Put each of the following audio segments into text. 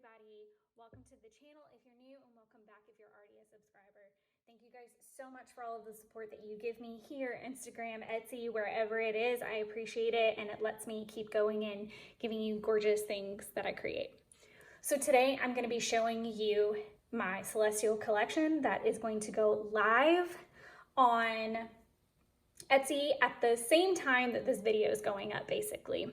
everybody. Welcome to the channel if you're new, and welcome back if you're already a subscriber. Thank you guys so much for all of the support that you give me here, Instagram, Etsy, wherever it is. I appreciate it, and it lets me keep going and giving you gorgeous things that I create. So today I'm going to be showing you my Celestial collection that is going to go live on Etsy at the same time that this video is going up, basically.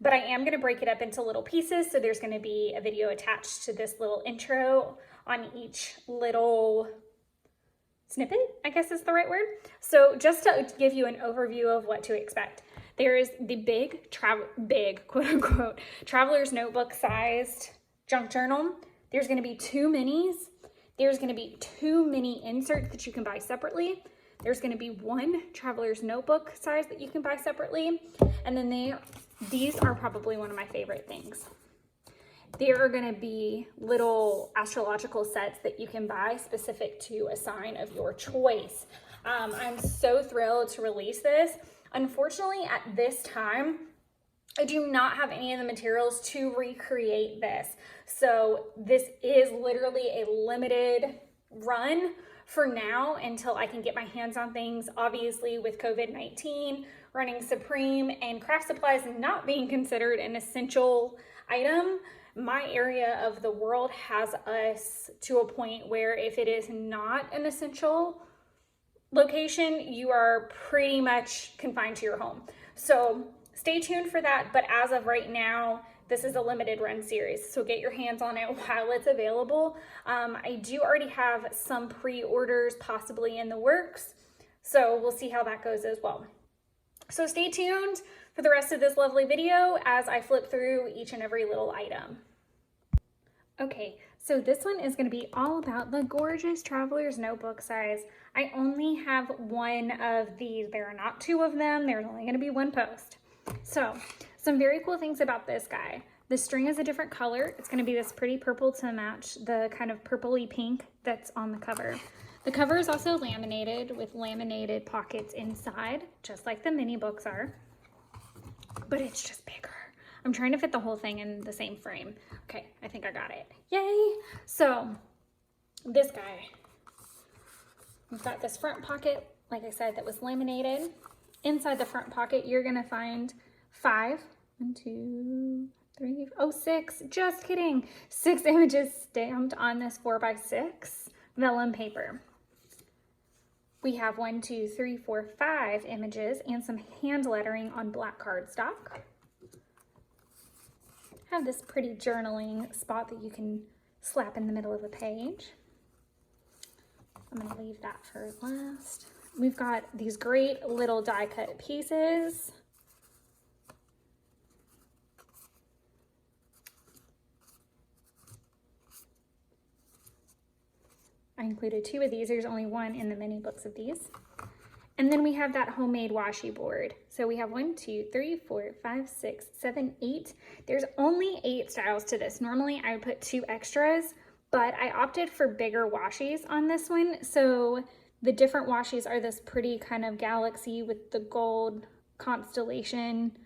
But I am going to break it up into little pieces, so there's going to be a video attached to this little intro on each little snippet, I guess is the right word. So just to give you an overview of what to expect, there is the big quote unquote traveler's notebook sized junk journal. There's going to be two minis. There's going to be two mini inserts that you can buy separately. There's going to be one traveler's notebook size that you can buy separately. And then these are probably one of my favorite things. There are going to be little astrological sets that you can buy specific to a sign of your choice. I'm so thrilled to release this. Unfortunately, at this time, I do not have any of the materials to recreate this. So this is literally a limited run for now until I can get my hands on things. Obviously, with COVID-19 running supreme and craft supplies not being considered an essential item, my area of the world has us to a point where if it is not an essential location, you are pretty much confined to your home. So stay tuned for that, but as of right now, this is a limited run series, so get your hands on it while it's available. I do already have some pre-orders possibly in the works, so we'll see how that goes as well. So stay tuned for the rest of this lovely video as I flip through each and every little item. Okay, so this one is going to be all about the gorgeous traveler's notebook size. I only have one of these. There are not two of them. There's only going to be one post. So some very cool things about this guy. The string is a different color. It's going to be this pretty purple to match the kind of purpley pink that's on the cover. The cover is also laminated with laminated pockets inside, just like the mini books are, but it's just bigger. I'm trying to fit the whole thing in the same frame. Okay, I think I got it. Yay! So this guy, we've got this front pocket, like I said, that was laminated. Inside the front pocket, you're gonna find six, just kidding, 6 images stamped on this 4x6 vellum paper. We have 5 images and some hand lettering on black cardstock. Have this pretty journaling spot that you can slap in the middle of the page. I'm gonna leave that for last. We've got these great little die cut pieces. I included 2 of these. There's only 1 in the mini books of these. And then we have that homemade washi board. So we have 8. There's only 8 styles to this. Normally I would put 2 extras, but I opted for bigger washis on this one. So the different washis are this pretty kind of galaxy with the gold constellation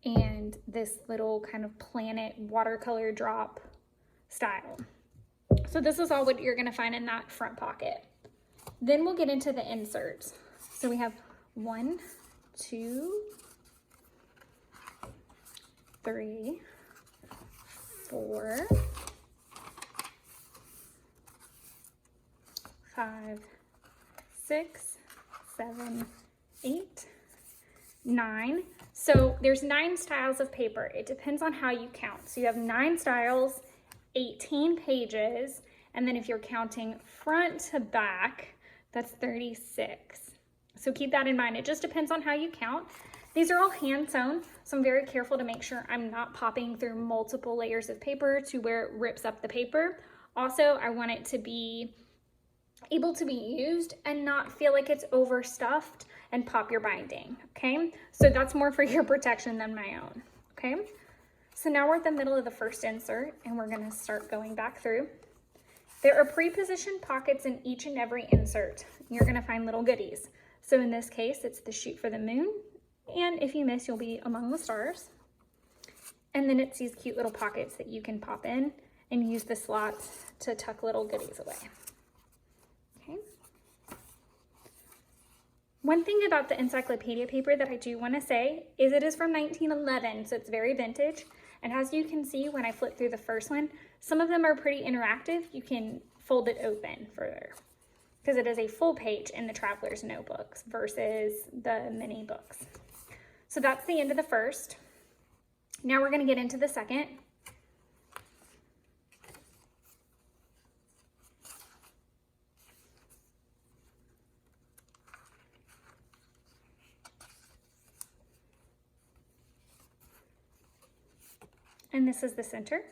and this little kind of planet watercolor drop style. So this is all what you're gonna find in that front pocket. Then we'll get into the inserts. So we have 1, 2, 3, 4, 5, 6, 7, 8, 9. So there's 9 styles of paper. It depends on how you count. So you have 9 styles, 18 pages, and then if you're counting front to back, that's 36. So keep that in mind. It just depends on how you count. These are all hand sewn, so I'm very careful to make sure I'm not popping through multiple layers of paper to where it rips up the paper. Also, I want it to be able to be used and not feel like it's overstuffed and pop your binding, okay? So that's more for your protection than my own, okay? So now we're at the middle of the first insert and we're gonna start going back through. There are pre-positioned pockets in each and every insert. You're gonna find little goodies. So in this case, it's the shoot for the moon. And if you miss, you'll be among the stars. And then it's these cute little pockets that you can pop in and use the slots to tuck little goodies away. Okay. One thing about the encyclopedia paper that I do want to say is it is from 1911, so it's very vintage. And as you can see, when I flip through the first one, some of them are pretty interactive. You can fold it open further because it is a full page in the traveler's notebooks versus the mini books. So that's the end of the first. Now we're going to get into the second. And this is the center.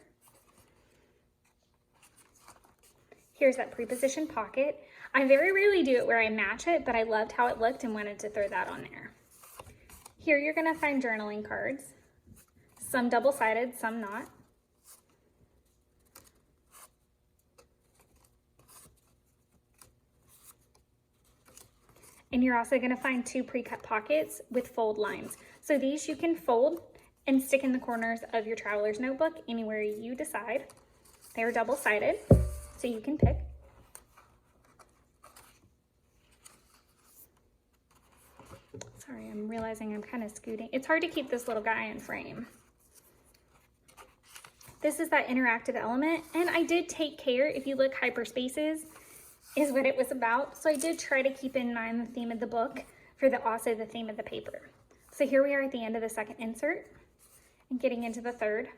Here's that pre-positioned pocket. I very rarely do it where I match it, but I loved how it looked and wanted to throw that on there. Here you're gonna find journaling cards, some double-sided, some not. And you're also gonna find 2 pre-cut pockets with fold lines. So these you can fold and stick in the corners of your traveler's notebook anywhere you decide. They're double-sided, so you can pick. Sorry, I'm realizing I'm kind of scooting. It's hard to keep this little guy in frame. This is that interactive element, and I did take care. If you look, hyperspaces is what it was about. So I did try to keep in mind the theme of the book for also the theme of the paper. So here we are at the end of the second insert and getting into the third.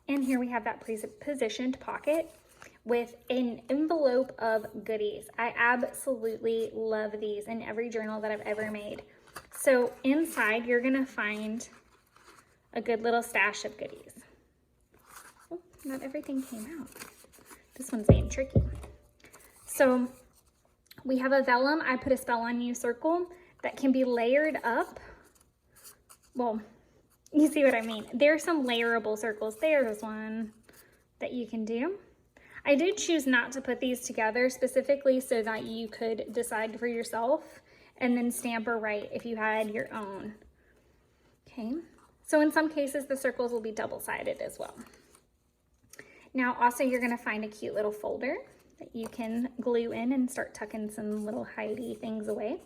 And here we have that positioned pocket with an envelope of goodies. I absolutely love these in every journal that I've ever made. So inside you're gonna find a good little stash of goodies. Oh, not everything came out. This one's being tricky. So we have a vellum, I put a spell on you circle that can be layered up. Well, you see what I mean. There's some layerable circles. There's one that you can do. I did choose not to put these together specifically so that you could decide for yourself and then stamp or write if you had your own. Okay, so in some cases the circles will be double-sided as well. Now also you're gonna find a cute little folder that you can glue in and start tucking some little hidey things away.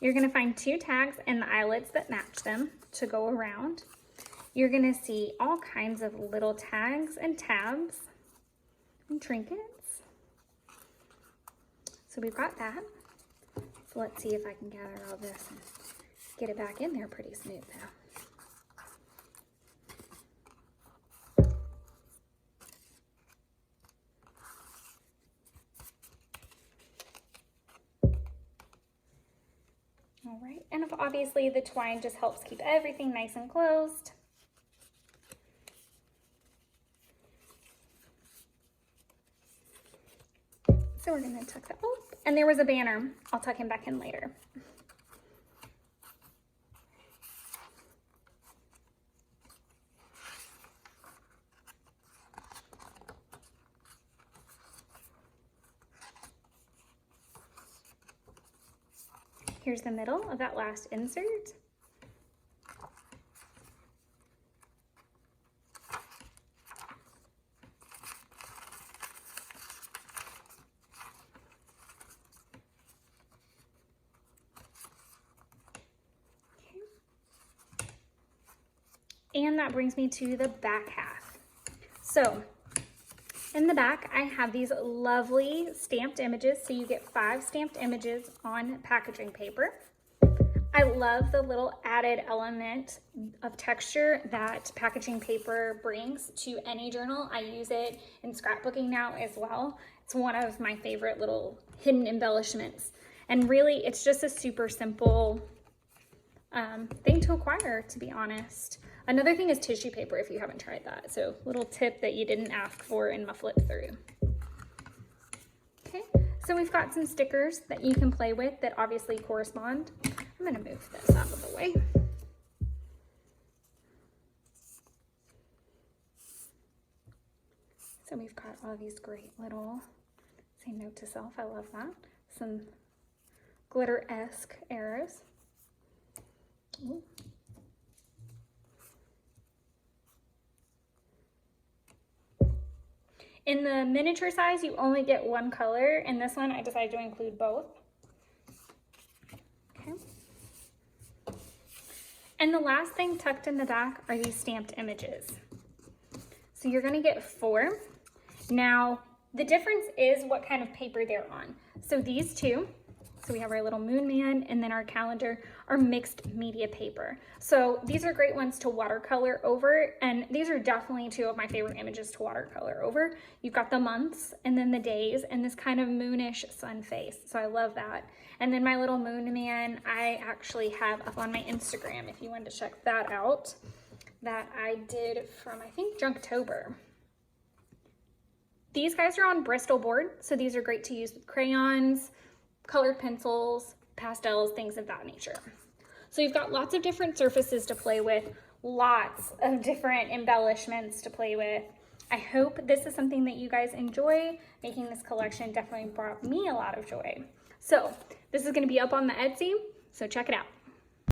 You're gonna find 2 tags and the eyelets that match them to go around. You're gonna see all kinds of little tags and tabs and trinkets. So we've got that. So let's see if I can gather all this and get it back in there pretty smooth now. All right, and obviously the twine just helps keep everything nice and closed. So we're gonna tuck that, oh, and there was a banner. I'll tuck him back in later. Here's the middle of that last insert. And that brings me to the back half. So in the back, I have these lovely stamped images. So you get 5 stamped images on packaging paper. I love the little added element of texture that packaging paper brings to any journal. I use it in scrapbooking now as well. It's one of my favorite little hidden embellishments. And really, it's just a super simple thing to acquire, to be honest. Another thing is tissue paper if you haven't tried that. So little tip that you didn't ask for in my flip through. Okay, so we've got some stickers that you can play with that obviously correspond. I'm gonna move this out of the way. So we've got all these great little, say note to self, I love that. Some glitter-esque arrows. In the miniature size, you only get one color. In this one, I decided to include both. Okay. And the last thing tucked in the back are these stamped images. So you're gonna get 4. Now, the difference is what kind of paper they're on. So these two, so we have our little moon man and then our calendar, are mixed media paper. So these are great ones to watercolor over, and these are definitely 2 of my favorite images to watercolor over. You've got the months and then the days and this kind of moonish sun face. So I love that. And then my little moon man, I actually have up on my Instagram if you wanted to check that out, that I did from, I think, Junktober. These guys are on Bristol board, so these are great to use with crayons, colored pencils, pastels, things of that nature. So you've got lots of different surfaces to play with, lots of different embellishments to play with. I hope this is something that you guys enjoy. Making this collection definitely brought me a lot of joy. So this is going to be up on the Etsy, so check it out.